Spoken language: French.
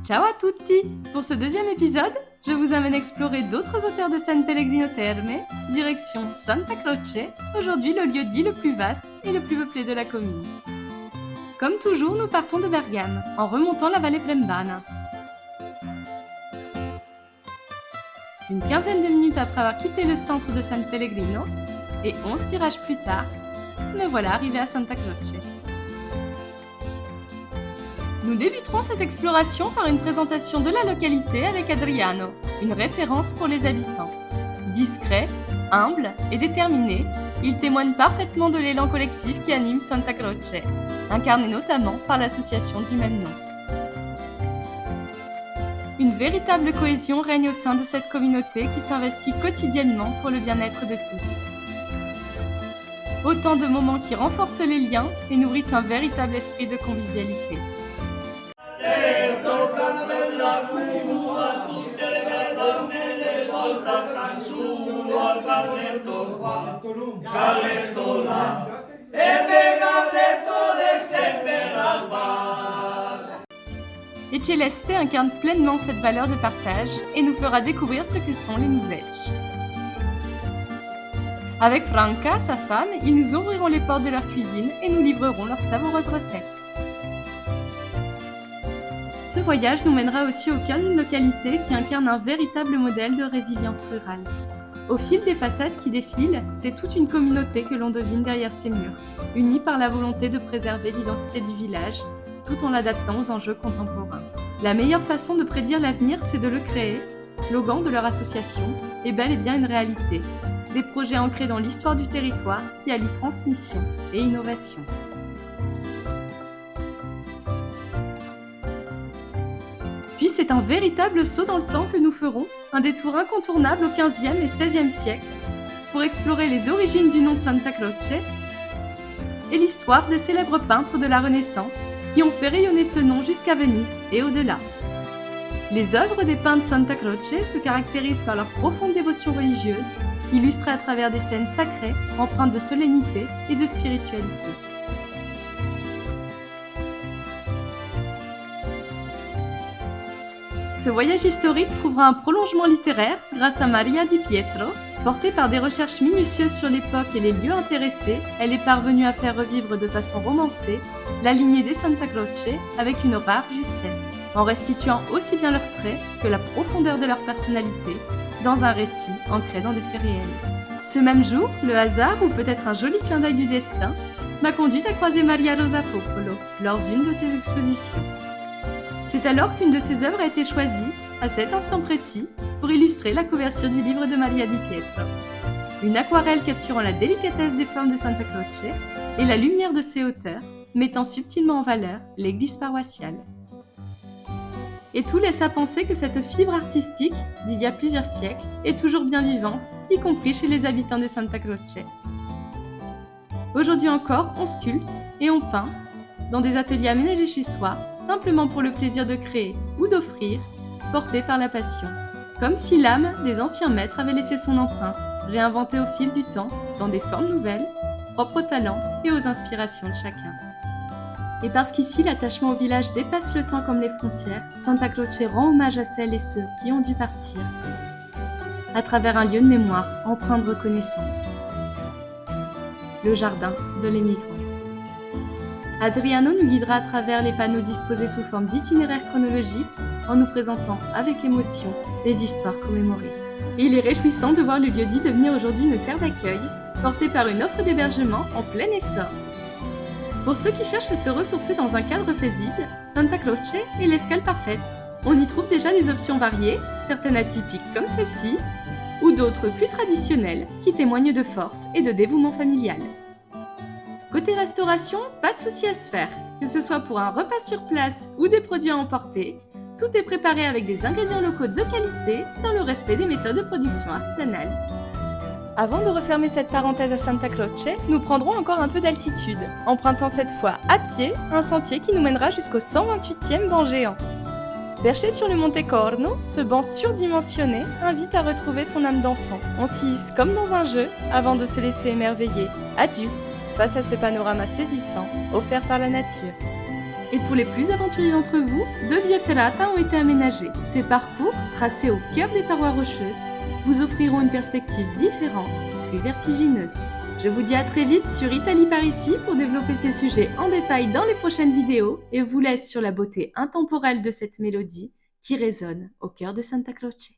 Ciao a tutti! Pour ce deuxième épisode, je vous amène explorer d'autres auteurs de San Pellegrino Terme, direction Santa Croce, aujourd'hui le lieu-dit le plus vaste et le plus peuplé de la commune. Comme toujours, nous partons de Bergame, en remontant la vallée Brembana. Une quinzaine de minutes après avoir quitté le centre de San Pellegrino, et 11 virages plus tard, me voilà arrivé à Santa Croce. Nous débuterons cette exploration par une présentation de la localité avec Adriano, une référence pour les habitants. Discret, humble et déterminé, il témoigne parfaitement de l'élan collectif qui anime Santa Croce, incarné notamment par l'association du même nom. Une véritable cohésion règne au sein de cette communauté qui s'investit quotidiennement pour le bien-être de tous. Autant de moments qui renforcent les liens et nourrissent un véritable esprit de convivialité. Et Celeste incarne pleinement cette valeur de partage et nous fera découvrir ce que sont les nusettes. Avec Franca, sa femme, ils nous ouvriront les portes de leur cuisine et nous livreront leurs savoureuses recettes. Ce voyage nous mènera aussi au cœur d'une localité qui incarne un véritable modèle de résilience rurale. Au fil des façades qui défilent, c'est toute une communauté que l'on devine derrière ces murs, unie par la volonté de préserver l'identité du village, tout en l'adaptant aux enjeux contemporains. La meilleure façon de prédire l'avenir, c'est de le créer. Slogan de leur association est bel et bien une réalité. Des projets ancrés dans l'histoire du territoire qui allient transmission et innovation. Puis c'est un véritable saut dans le temps que nous ferons, un détour incontournable au XVe et XVIe siècle, pour explorer les origines du nom Santa Croce et l'histoire des célèbres peintres de la Renaissance qui ont fait rayonner ce nom jusqu'à Venise et au-delà. Les œuvres des peintres Santa Croce se caractérisent par leur profonde dévotion religieuse, illustrée à travers des scènes sacrées, empreintes de solennité et de spiritualité. Ce voyage historique trouvera un prolongement littéraire grâce à Maria Di Pietro. Portée par des recherches minutieuses sur l'époque et les lieux intéressés, elle est parvenue à faire revivre de façon romancée la lignée des Santa Croce avec une rare justesse, en restituant aussi bien leurs traits que la profondeur de leur personnalité dans un récit ancré dans des faits réels. Ce même jour, le hasard, ou peut-être un joli clin d'œil du destin, m'a conduite à croiser Maria Rosa Fopolo lors d'une de ses expositions. C'est alors qu'une de ses œuvres a été choisie, à cet instant précis, pour illustrer la couverture du livre de Maria Di Pietro. Une aquarelle capturant la délicatesse des formes de Santa Croce et la lumière de ses hauteurs, mettant subtilement en valeur l'église paroissiale. Et tout laisse à penser que cette fibre artistique, d'il y a plusieurs siècles, est toujours bien vivante, y compris chez les habitants de Santa Croce. Aujourd'hui encore, on sculpte et on peint, dans des ateliers aménagés chez soi, simplement pour le plaisir de créer ou d'offrir, portés par la passion. Comme si l'âme des anciens maîtres avait laissé son empreinte, réinventée au fil du temps, dans des formes nouvelles, propres aux talents et aux inspirations de chacun. Et parce qu'ici, l'attachement au village dépasse le temps comme les frontières, Santa Croce rend hommage à celles et ceux qui ont dû partir, à travers un lieu de mémoire empreint de reconnaissance. Le jardin de l'émigrant. Adriano nous guidera à travers les panneaux disposés sous forme d'itinéraires chronologiques en nous présentant avec émotion les histoires commémorées. Et il est réjouissant de voir le lieu-dit devenir aujourd'hui une terre d'accueil, portée par une offre d'hébergement en plein essor. Pour ceux qui cherchent à se ressourcer dans un cadre paisible, Santa Croce est l'escale parfaite. On y trouve déjà des options variées, certaines atypiques comme celle-ci, ou d'autres plus traditionnelles qui témoignent de force et de dévouement familial. Côté restauration, pas de souci à se faire, que ce soit pour un repas sur place ou des produits à emporter, tout est préparé avec des ingrédients locaux de qualité dans le respect des méthodes de production artisanale. Avant de refermer cette parenthèse à Santa Croce, nous prendrons encore un peu d'altitude, empruntant cette fois à pied un sentier qui nous mènera jusqu'au 128e banc géant. Perché sur le Monte Corno, ce banc surdimensionné invite à retrouver son âme d'enfant. On s'y hisse comme dans un jeu avant de se laisser émerveiller, adulte, face à ce panorama saisissant offert par la nature. Et pour les plus aventuriers d'entre vous, 2 vie ferrata ont été aménagés. Ces parcours, tracés au cœur des parois rocheuses, vous offriront une perspective différente, plus vertigineuse. Je vous dis à très vite sur Italie par ici pour développer ces sujets en détail dans les prochaines vidéos et vous laisse sur la beauté intemporelle de cette mélodie qui résonne au cœur de Santa Croce.